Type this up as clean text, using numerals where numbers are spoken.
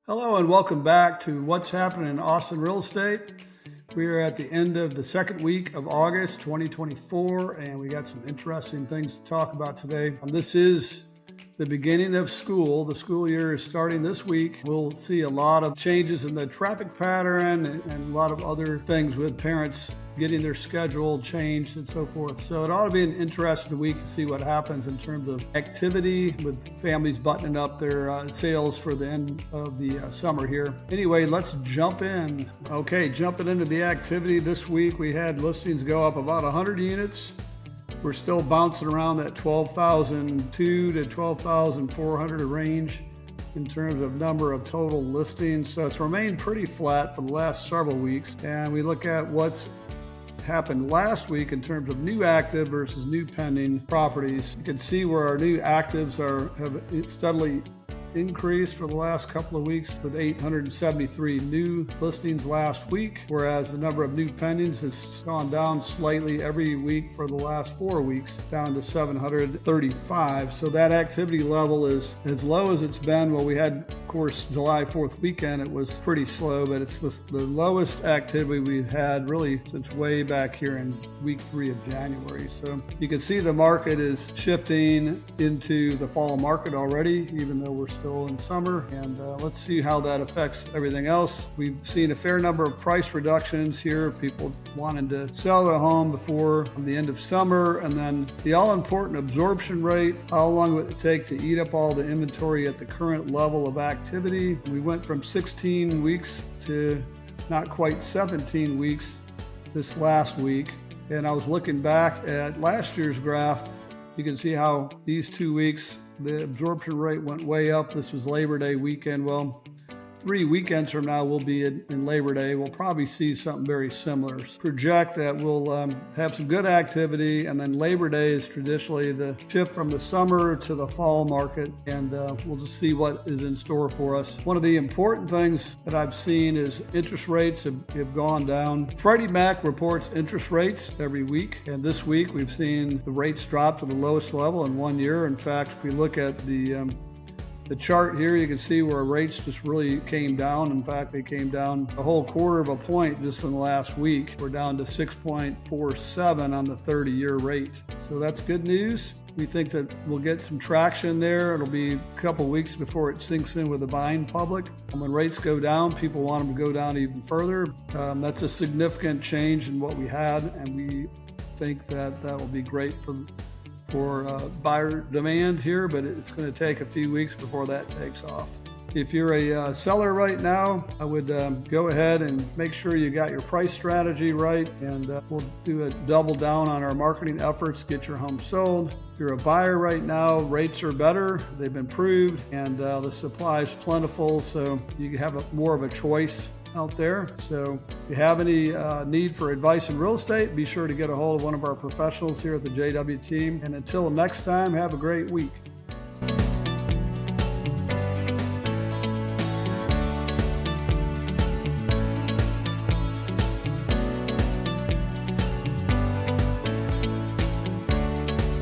Hello and welcome back to What's Happening in Austin Real Estate. We are at the end of the second week of August 2024, and we got some interesting things to talk about today. This is the beginning of school. The school year is starting this week. We'll see a lot of changes in the traffic pattern and a lot of other things with parents getting their schedule changed and so forth. So it ought to be an interesting week to see what happens in terms of activity with families buttoning up their sales for the end of the summer here. Anyway, let's jump in. Okay, jumping into the activity this week, we had listings go up about 100 units. We're still bouncing around that 12,002 to 12,400 range in terms of number of total listings. So it's remained pretty flat for the last several weeks. And we look at what's happened last week in terms of new active versus new pending properties. You can see where our new actives have steadily increased for the last couple of weeks, with 873 new listings last week, whereas the number of new pendings has gone down slightly every week for the last 4 weeks, down to 735. So that activity level is as low as it's been. Well, we had, of course, July 4th weekend, it was pretty slow, but it's the lowest activity we've had really since way back here in week 3 of January. So you can see the market is shifting into the fall market already, even though we're still in summer, and let's see how that affects everything else. We've seen a fair number of price reductions here, people wanting to sell their home before the end of summer, and then the all-important absorption rate. How long would it take to eat up all the inventory at the current level of activity? We went from 16 weeks to not quite 17 weeks this last week, and I was looking back at last year's graph. You can see how these 2 weeks the absorption rate went way up. This was Labor Day weekend. Well, 3 weekends from now, we'll be in Labor Day. We'll probably see something very similar. Project that we'll have some good activity, and then Labor Day is traditionally the shift from the summer to the fall market, and we'll just see what is in store for us. One of the important things that I've seen is interest rates have gone down. Freddie Mac reports interest rates every week, and this week we've seen the rates drop to the lowest level in 1 year. In fact, if we look at the chart here, you can see where rates just really came down. In fact, they came down a whole quarter of a point just in the last week. We're down to 6.47 on the 30-year rate. So that's good news. We think that we'll get some traction there. It'll be a couple weeks before it sinks in with the buying public. And when rates go down, people want them to go down even further. That's a significant change in what we had, and we think that that will be great for buyer demand here, but it's going to take a few weeks before that takes off. If you're a seller right now, I would go ahead and make sure you got your price strategy right, and we'll do a double down on our marketing efforts, get your home sold. If you're a buyer right now, rates are better, they've improved, and the supply is plentiful, so you have more of a choice out there. So if you have any need for advice in real estate, be sure to get a hold of one of our professionals here at the JW team. And until next time, have a great week.